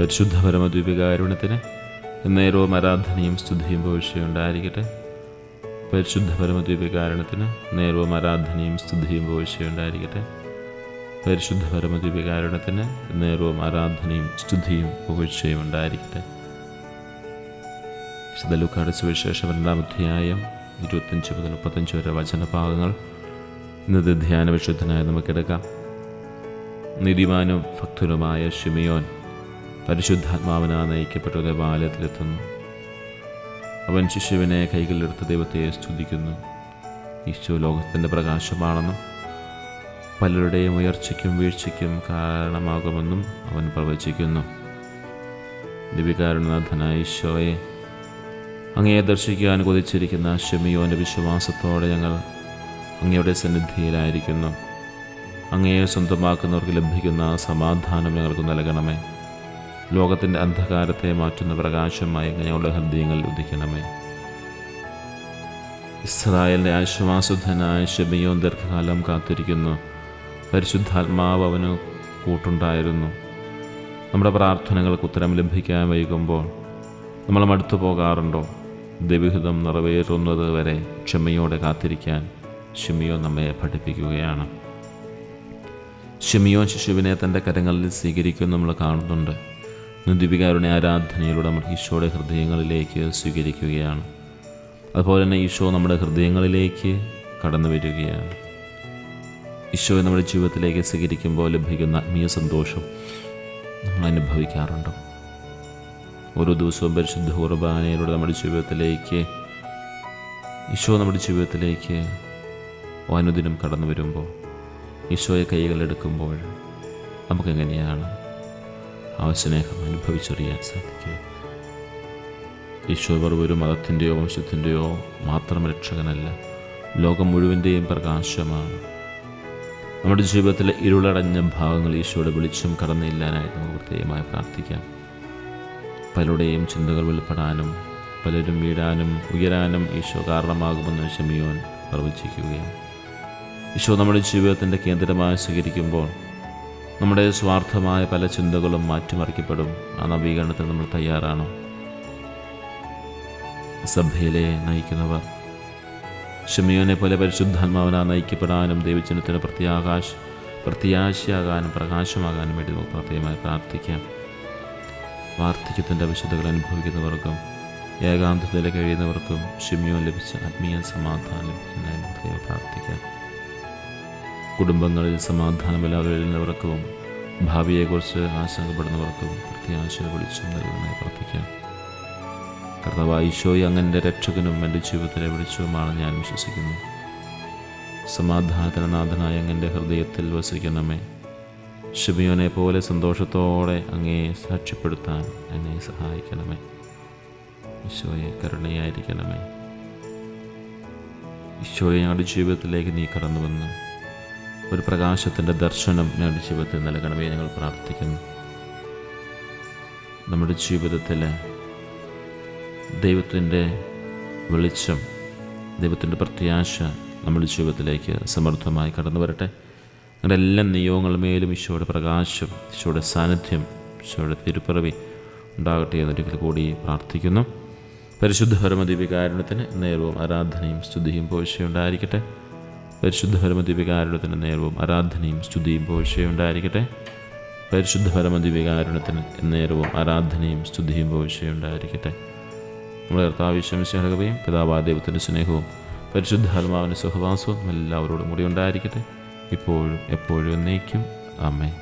പരിശുദ്ധ പരമദ്വീപികാരുണ്യത്തിന് നേരവും ആരാധനയും സ്തുതിയും പോഴ്ചയുണ്ടായിരിക്കട്ടെ. പരിശുദ്ധ പരമദ്വീപികാരുണ്യത്തിന് നേരവും ആരാധനയും സ്തുതിയും പോഴ്ചയുണ്ടായിരിക്കട്ടെ. പരിശുദ്ധ പരമദ്വീപികാരുണ്യത്തിന് നേരവും ആരാധനയും സ്തുതിയും പുകഴ്ചയും ഉണ്ടായിരിക്കട്ടെ. വിശുദ്ധ ലൂക്കായുടെ സുവിശേഷം 2-ാം അധ്യായം 25 മുതൽ 35 വരെ വചനഭാഗങ്ങൾ ഇന്നത്തെ ധ്യാന വിശുദ്ധനായി നമുക്കെടുക്കാം. നീതിമാനും ഭക്തനുമായ ശിമിയോൻ പരിശുദ്ധാത്മാവിനാൽ നയിക്കപ്പെട്ട ദേവാലയത്തിലെത്തുന്നു. അവൻ ശിശുവിനെ കൈകളിലെടുത്ത് ദൈവത്തെ സ്തുതിക്കുന്നു. ഈശോ ലോകത്തിൻ്റെ പ്രകാശമാണെന്നും പലരുടെയും ഉയർച്ചയ്ക്കും വീഴ്ചയ്ക്കും കാരണമാകുമെന്നും അവൻ പ്രവചിക്കുന്നു. ദിവ്യകാരുണ്യനാഥനായ ഈശോയെ, അങ്ങയെ ദർശിക്കാൻ കൊതിച്ചിരിക്കുന്ന ശിമിയോൻ്റെ വിശ്വാസത്തോടെ ഞങ്ങൾ അങ്ങയുടെ സന്നിധിയിലായിരിക്കുന്നു. അങ്ങയെ സ്വന്തമാക്കുന്നവർക്ക് ലഭിക്കുന്ന സമാധാനം ഞങ്ങൾക്ക് നൽകണമേ. ലോകത്തിൻ്റെ അന്ധകാരത്തെ മാറ്റുന്ന പ്രകാശമായി ഞങ്ങളുടെ ഹൃദയങ്ങളിൽ ഉദിക്കണമേ. ഇസ്രായേലിൻ്റെ ആശ്വാസധനായ ശിമിയോൻ ദീർഘകാലം കാത്തിരിക്കുന്നു. പരിശുദ്ധാത്മാവ് അവന് കൂട്ടുണ്ടായിരുന്നു. നമ്മുടെ പ്രാർത്ഥനകൾക്ക് ഉത്തരം ലഭിക്കാൻ വൈകുമ്പോൾ നമ്മൾ മടുത്തു പോകാറുണ്ടോ? ദൈവഹിതം നിറവേറുന്നത് വരെ ക്ഷമയോടെ കാത്തിരിക്കാൻ ശിമിയോൻ നമ്മെ പഠിപ്പിക്കുകയാണ്. ശിമിയോൻ ശിശുവിനെ തൻ്റെ കരങ്ങളിൽ സ്വീകരിക്കുമെന്ന് നമ്മൾ കാണുന്നുണ്ട്. ദീപികാരുടെ ആരാധനയിലൂടെ നമ്മൾ ഈശോയുടെ ഹൃദയങ്ങളിലേക്ക് സ്വീകരിക്കുകയാണ്. അതുപോലെ തന്നെ ഈശോ നമ്മുടെ ഹൃദയങ്ങളിലേക്ക് കടന്നു വരികയാണ്. ഈശോയെ നമ്മുടെ ജീവിതത്തിലേക്ക് സ്വീകരിക്കുമ്പോൾ ലഭിക്കുന്ന ആത്മീയ സന്തോഷം നമ്മൾ അനുഭവിക്കാറുണ്ടോ? ഓരോ ദിവസവും പരിശുദ്ധ കുർബാനയിലൂടെ നമ്മുടെ ജീവിതത്തിലേക്ക് ഈശോ നമ്മുടെ ജീവിതത്തിലേക്ക് അനുദിനം കടന്നു വരുമ്പോൾ, ഈശോയെ കൈകളെടുക്കുമ്പോൾ നമുക്കെങ്ങനെയാണ് ആ സ്നേഹം അനുഭവിച്ചറിയാൻ സാധിക്കുക? ഈശോ വെറും മതത്തിൻ്റെയോ വംശത്തിൻ്റെയോ മാത്രം രക്ഷകനല്ല, ലോകം മുഴുവൻ്റെയും പ്രകാശമാണ്. നമ്മുടെ ജീവിതത്തിലെ ഇരുളടഞ്ഞ ഭാഗങ്ങൾ ഈശോയുടെ വെളിച്ചം കടന്നില്ലാനായി നമുക്ക് പ്രത്യേകമായി പ്രാർത്ഥിക്കാം. പലരുടെയും ചിന്തകൾ വെളിപ്പെടാനും പലരും വീഴാനും ഉയരാനും ഈശോ കാരണമാകുമെന്ന് ശിമിയോൻ പ്രവചിക്കുകയാണ്. ഈശോ നമ്മുടെ ജീവിതത്തിൻ്റെ കേന്ദ്രമായി സ്വീകരിക്കുമ്പോൾ നമ്മുടെ സ്വാർത്ഥമായ പല ചിന്തകളും മാറ്റിമറിക്കപ്പെടും. ആ നവീകരണത്തിന് നമ്മൾ തയ്യാറാണോ? സഭയിലെ നയിക്കുന്നവർ ശിമിയോനെ പോലെ പരിശുദ്ധാത്മാവിനാൽ നയിക്കപ്പെടാനും ദൈവജനത്തിന് പ്രത്യാശയാകാനും പ്രകാശമാകാനും വേണ്ടി നമുക്ക് പ്രത്യേകമായി പ്രാർത്ഥിക്കാം. വാർദ്ധക്യത്തിൻ്റെ വിശുദ്ധകൾ അനുഭവിക്കുന്നവർക്കും ഏകാന്തതയിൽ കഴിയുന്നവർക്കും ശിമിയോൻ ലഭിച്ച ആത്മീയ സമാധാനം ലഭിക്കുന്നതിന് പ്രത്യേകം പ്രാർത്ഥിക്കാം. കുടുംബങ്ങളിൽ സമാധാനമില്ലാതെ കഴിയുന്നവർക്കും ഭാവിയെക്കുറിച്ച് ആശങ്കപ്പെടുന്നവർക്കും പ്രത്യാശ വെളിച്ചം നൽകുന്നതിനായി പ്രാർത്ഥിക്കാം. കർത്താവായ ഈശോയെ, അങ്ങൻ്റെ രക്ഷകനും എൻ്റെ ജീവിതത്തിലെ വെളിച്ചവുമാണ് ഞാൻ വിശ്വസിക്കുന്നു. സമാധാനത്തിന് നാഥനായ അങ്ങൻ്റെ ഹൃദയത്തിൽ വസിക്കണമേ. ശിമിയോനെ പോലെ സന്തോഷത്തോടെ അങ്ങയെ സാക്ഷ്യപ്പെടുത്താൻ എന്നെ സഹായിക്കണമേ. ഈശോയെ, കരുണയായിരിക്കണമേ. ഈശോയെ, ഞങ്ങളുടെ ജീവിതത്തിലേക്ക് നീ കടന്നുവന്ന് ഒരു പ്രകാശത്തിൻ്റെ ദർശനം ഞങ്ങളുടെ ജീവിതത്തിൽ നൽകണമേ ഞങ്ങൾ പ്രാർത്ഥിക്കുന്നു. നമ്മുടെ ജീവിതത്തിൽ ദൈവത്തിൻ്റെ വെളിച്ചം, ദൈവത്തിൻ്റെ പ്രത്യാശ നമ്മുടെ ജീവിതത്തിലേക്ക് സമൃദ്ധമായി കടന്നു വരട്ടെ. ഞങ്ങളുടെ എല്ലാ നിയോഗങ്ങളുമേലും ഈശോയുടെ പ്രകാശം, ഈശോയുടെ സാന്നിധ്യം, ഈശോയുടെ തിരുപ്പിറവി ഉണ്ടാകട്ടെ എന്നൊരിക്കൽ കൂടി പ്രാർത്ഥിക്കുന്നു. പരിശുദ്ധ പരമദ്വീപികാരുണ്യത്തിന് നേരവും ആരാധനയും സ്തുതിയും പോഴ്ചയുണ്ടായിരിക്കട്ടെ. പരിശുദ്ധ പരമദ്വീപികാരുണ്യത്തിന് നേരവും ആരാധനയും സ്തുതിയും പോഴ്ചയുണ്ടായിരിക്കട്ടെ. പരിശുദ്ധ പരമദ്വീപികാരുണ്യത്തിന് നേരവും ആരാധനയും സ്തുതിയും പോഴ്ചയുണ്ടായിരിക്കട്ടെ. നമ്മുടെ കർത്താവ് ശംസിഹകവയും പിതാവായ ദൈവത്തിൻ്റെ സ്നേഹവും പരിശുദ്ധാത്മാവിൻ്റെ സഹവാസവും എല്ലാവരോടും കൂടി ഉണ്ടായിരിക്കട്ടെ, ഇപ്പോഴും എപ്പോഴും എന്നേക്കും. ആമേൻ.